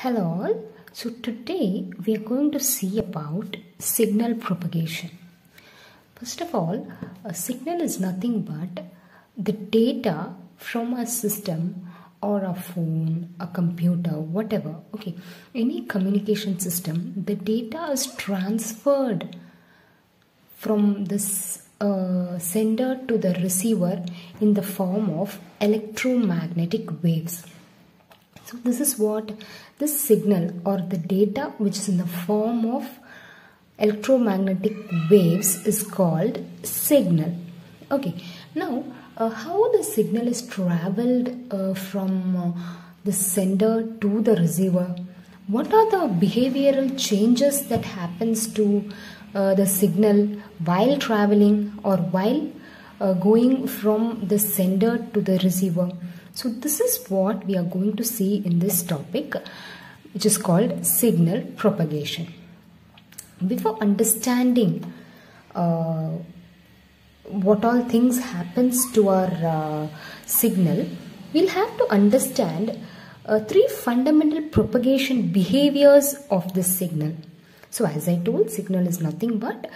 Hello all. So today we are going to see about signal propagation. First of all, a signal is nothing but the data from a system or a phone, a computer, whatever. Okay, any communication system, the data is transferred from this sender to the receiver in the form of electromagnetic waves. So this is what this signal or the data which is in the form of electromagnetic waves is called signal. Okay, now how the signal is traveled from the sender to the receiver? What are the behavioral changes that happens to the signal while traveling or while going from the sender to the receiver? So this is what we are going to see in this topic, which is called signal propagation. Before understanding what all things happens to our signal, we'll have to understand three fundamental propagation behaviors of this signal. So as I told, signal is nothing but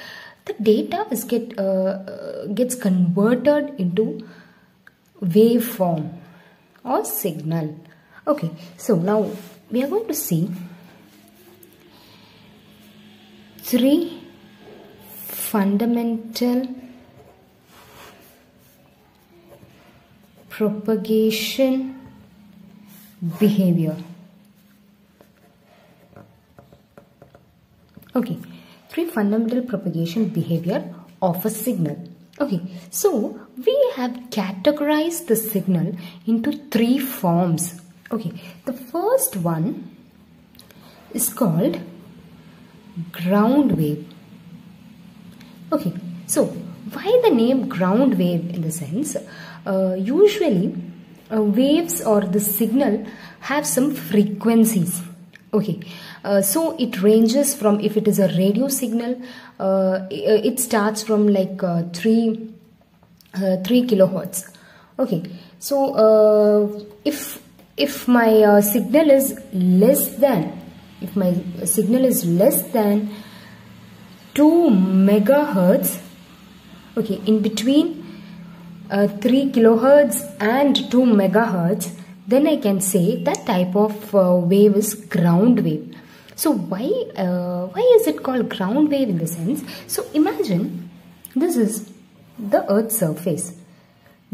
the data gets converted into waveform or signal. Okay, so now we are going to see three fundamental propagation behavior. Okay, three fundamental propagation behavior of a signal. Okay, so we have categorized the signal into three forms. Okay, the first one is called ground wave. Okay, so why the name ground wave? In the sense, usually waves or the signal have some frequencies. Okay, so it ranges from, if it is a radio signal, it starts from like 3 kilohertz. Okay, so if my signal is less than 2 megahertz, okay, in between 3 kilohertz and 2 megahertz, then I can say that type of wave is ground wave. So why is it called ground wave in the sense? So imagine this is the Earth's surface.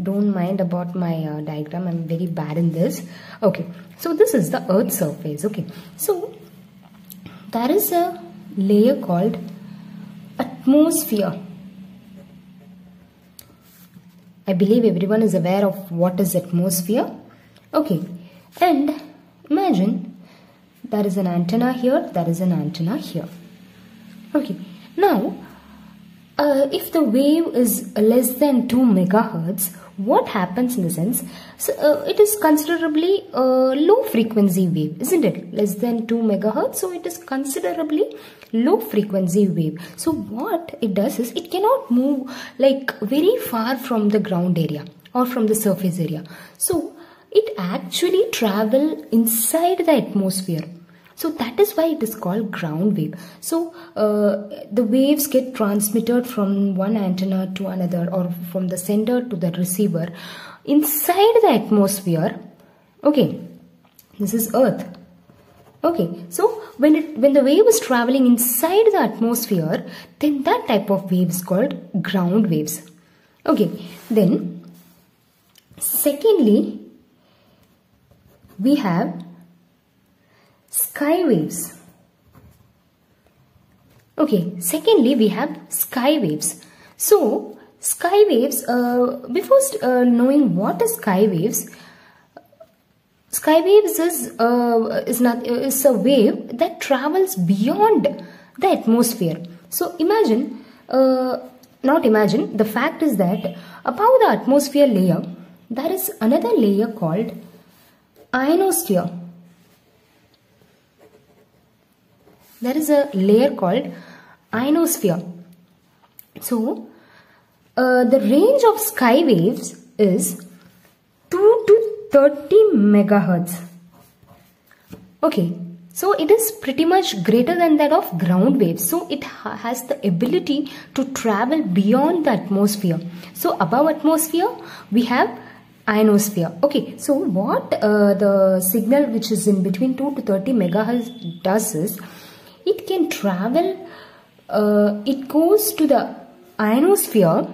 Don't mind about my diagram, I'm very bad in this. Okay, so this is the Earth's surface. Okay, so there is a layer called atmosphere. I believe everyone is aware of what is atmosphere. Okay, and imagine there is an antenna here, there is an antenna here. Okay, now if the wave is less than 2 megahertz, what happens in the sense? So it is considerably low frequency wave, isn't it? Less than 2 megahertz, so it is considerably low frequency wave. So what it does is it cannot move like very far from the ground area or from the surface area. So it actually travels inside the atmosphere. So that is why it is called ground wave. So the waves get transmitted from one antenna to another or from the sender to the receiver inside the atmosphere. Okay, this is Earth. Okay, so when the wave is traveling inside the atmosphere, then that type of wave is called ground waves. Okay, then secondly, we have sky waves. Okay, secondly we have sky waves. So sky waves, before knowing what is sky waves is a wave that travels beyond the atmosphere. So imagine, the fact is that above the atmosphere layer there is another layer called ionosphere. There is a layer called ionosphere. So the range of sky waves is 2 to 30 megahertz. Okay, So it is pretty much greater than that of ground waves. So it has the ability to travel beyond the atmosphere. So above atmosphere we have ionosphere. Okay, so what the signal which is in between 2 to 30 megahertz does is, it can travel, it goes to the ionosphere.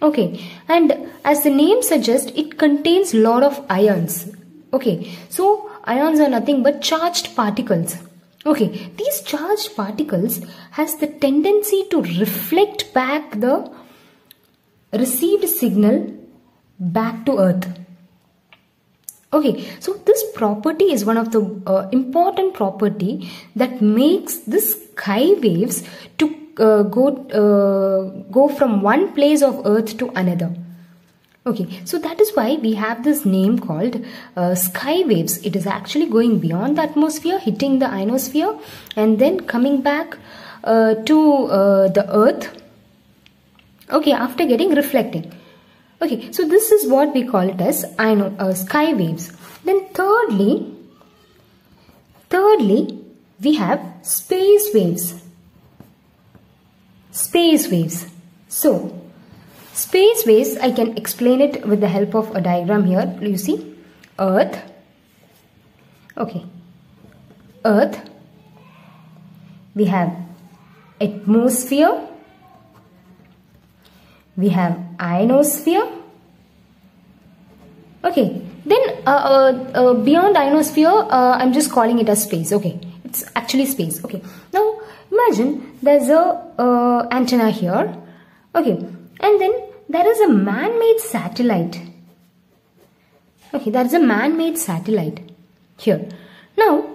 Okay, and as the name suggests, it contains lot of ions. Okay, so ions are nothing but charged particles. Okay, these charged particles has the tendency to reflect back the received signal back to Earth. Okay, so this property is one of the important property that makes the sky waves to go from one place of Earth to another. Okay, so that is why we have this name called sky waves. It is actually going beyond the atmosphere, hitting the ionosphere, and then coming back to the Earth. Okay, after getting reflecting. Okay, so this is what we call it as sky waves. Then thirdly, we have space waves. Space waves. So space waves, I can explain it with the help of a diagram here. You see, Earth. Okay, Earth. We have atmosphere. We have ionosphere. Okay, then beyond ionosphere, I'm just calling it as space. Okay, it's actually space. Okay, now imagine there's a antenna here. Okay, and then there is a man-made satellite. Okay, there is a man-made satellite here. Now,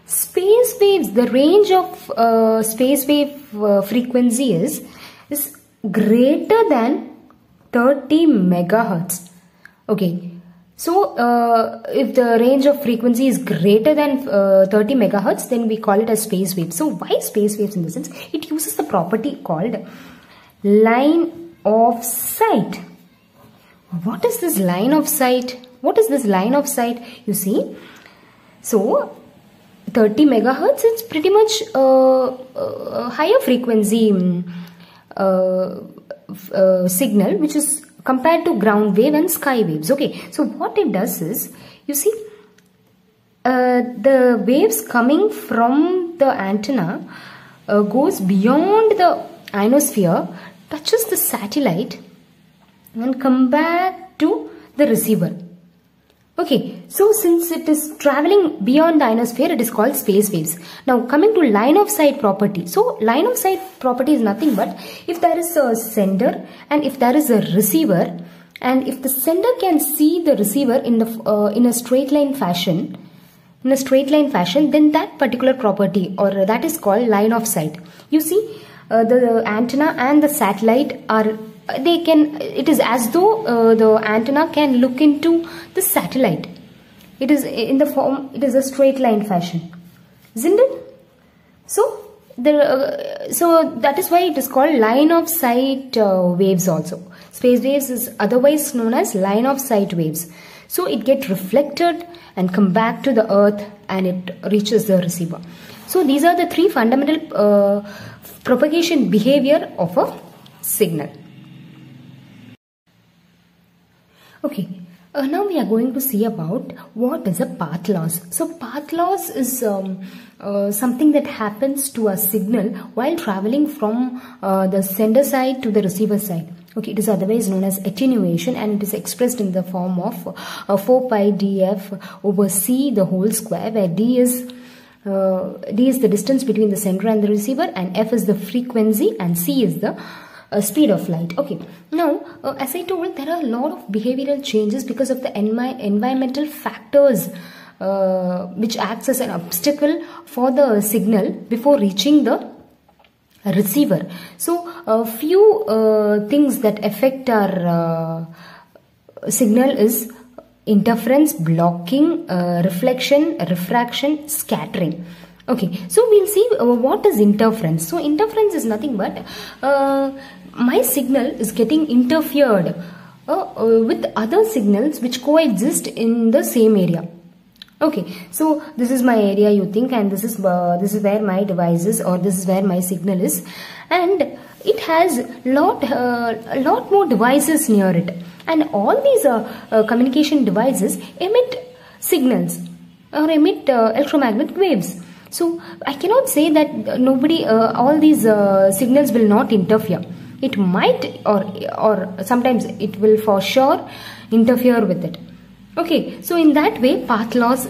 space waves, the range of space wave frequency is greater than 30 megahertz. Okay, so if the range of frequency is greater than 30 megahertz, then we call it as space wave. So why space waves? In the sense, it uses the property called line of sight. What is this line of sight? What is this line of sight? You see, so 30 megahertz, it's pretty much higher frequency signal, which is compared to ground wave and sky waves. Okay, so what it does is, you see, the waves coming from the antenna goes beyond the ionosphere, touches the satellite, and come back to the receiver. Okay, so since it is traveling beyond the ionosphere, it is called space waves. Now coming to line of sight property. So line of sight property is nothing but, if there is a sender and if there is a receiver, and if the sender can see the receiver in a straight line fashion, then that particular property, or that is called line of sight. You see, the antenna and the satellite are, it is as though the antenna can look into the satellite. It is in the form, it is a straight line fashion, isn't it? So so that is why it is called line of sight waves also. Space waves is otherwise known as line of sight waves. So it gets reflected and come back to the Earth, and it reaches the receiver. So these are the three fundamental propagation behavior of a signal. Okay, now we are going to see about what is a path loss. So path loss is something that happens to a signal while traveling from the sender side to the receiver side. Okay, it is otherwise known as attenuation, and it is expressed in the form of 4 pi df over c the whole square, where d is the distance between the sender and the receiver, and f is the frequency, and c is the speed of light. Okay, now as I told, there are a lot of behavioral changes because of the environmental factors which acts as an obstacle for the signal before reaching the receiver. So a few things that affect our signal is interference, blocking, reflection, refraction, scattering. Okay, so we'll see what is interference. So interference is nothing but my signal is getting interfered with other signals which coexist in the same area. Okay, so this is my area, you think, and this is where my device is, or this is where my signal is, and it has a lot more devices near it, and all these communication devices emit signals or emit electromagnetic waves. So I cannot say that all these signals will not interfere. It might, or sometimes it will for sure interfere with it. Okay, so in that way path loss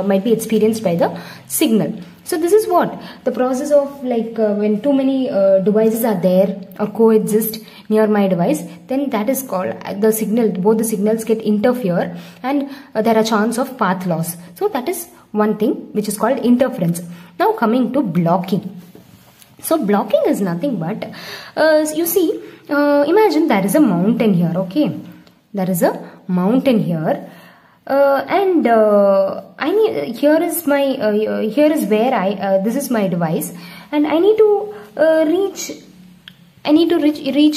might be experienced by the signal. So this is what the process of, like when too many devices are there or coexist near my device, then that is called the signal. Both the signals get interfere, and there are chance of path loss. So that is one thing which is called interference. Now coming to blocking. So blocking is nothing but you see, imagine there is a mountain here. Okay, there is a mountain here, and here is where this is my device, and I need to reach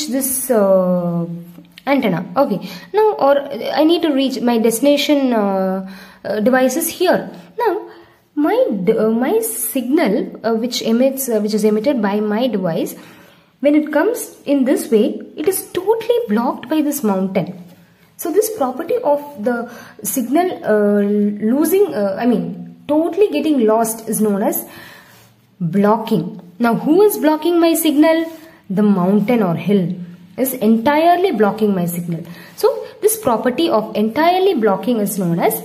this antenna. Okay, now, or I need to reach my destination devices here. Now my signal which is emitted by my device, when it comes in this way, it is totally blocked by this mountain. So this property of the signal totally getting lost is known as blocking. Now who is blocking my signal? The mountain or hill is entirely blocking my signal. So this property of entirely blocking is known as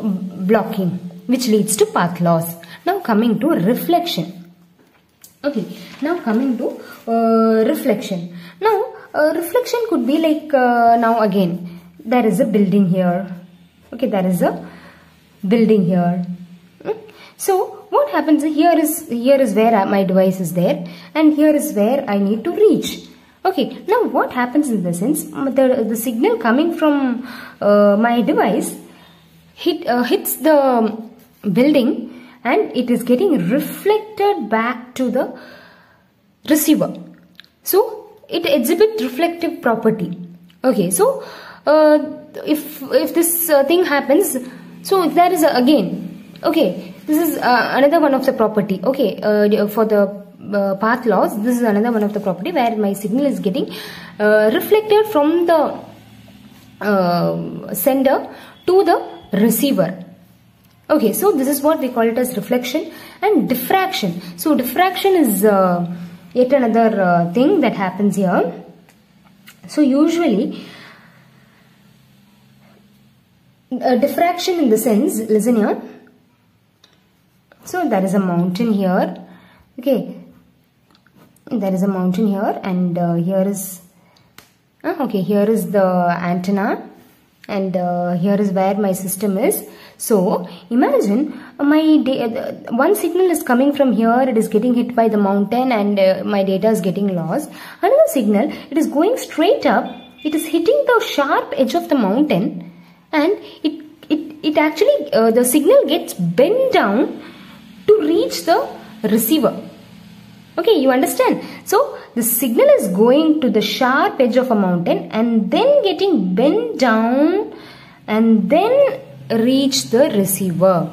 blocking, which leads to path loss. Now coming to reflection. Okay, now coming to reflection. Now reflection could be like, now again there is a building here. Okay, there is a building here. So what happens here is where my device is there, and here is where I need to reach. Okay, now what happens in the sense, the signal coming from my device hits the building, and it is getting reflected back to the receiver. So it exhibits reflective property. Okay, so if this thing happens, so there is again, okay, this is another one of the property. Okay, for the path loss, this is another one of the property where my signal is getting reflected from the sender to the receiver. Okay, so this is what we call it as reflection and diffraction. So diffraction is yet another thing that happens here. So usually diffraction in the sense, listen here. So there is a mountain here. Okay, there is a mountain here, and here is here is the antenna, and here is where my system is. So imagine one signal is coming from here, it is getting hit by the mountain, and my data is getting lost. Another signal, it is going straight up, it is hitting the sharp edge of the mountain, and it actually the signal gets bent down to reach the receiver. Okay, you understand? So the signal is going to the sharp edge of a mountain and then getting bent down and then reach the receiver.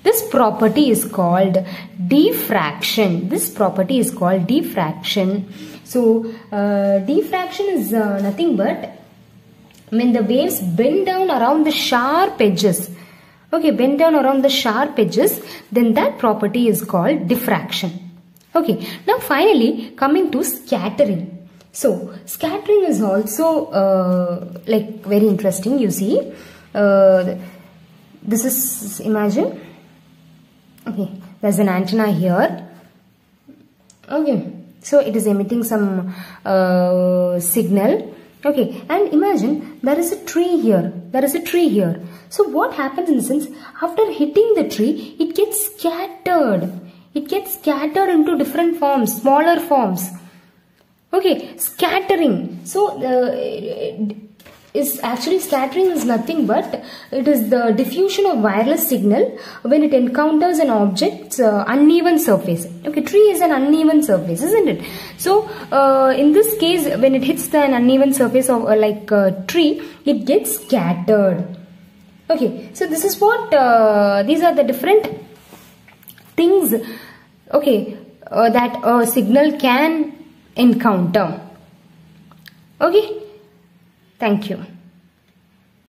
This property is called diffraction. This property is called diffraction. So diffraction is nothing but when the waves bend down around the sharp edges. Okay, bend down around the sharp edges, then that property is called diffraction. Okay, now finally coming to scattering. So scattering is also like very interesting. You see, this is, imagine, okay, there's an antenna here. Okay, so it is emitting some signal. Okay, and imagine there is a tree here. There is a tree here. So what happens in the sense, after hitting the tree, it gets scattered. It gets scattered into different forms, smaller forms. Okay, scattering. So scattering is nothing but it is the diffusion of wireless signal when it encounters an object's uneven surface. Okay, tree is an uneven surface, isn't it? So in this case, when it hits an uneven surface of like a tree, it gets scattered. Okay, so this is what these are the different things, okay, that a signal can encounter. Okay, thank you.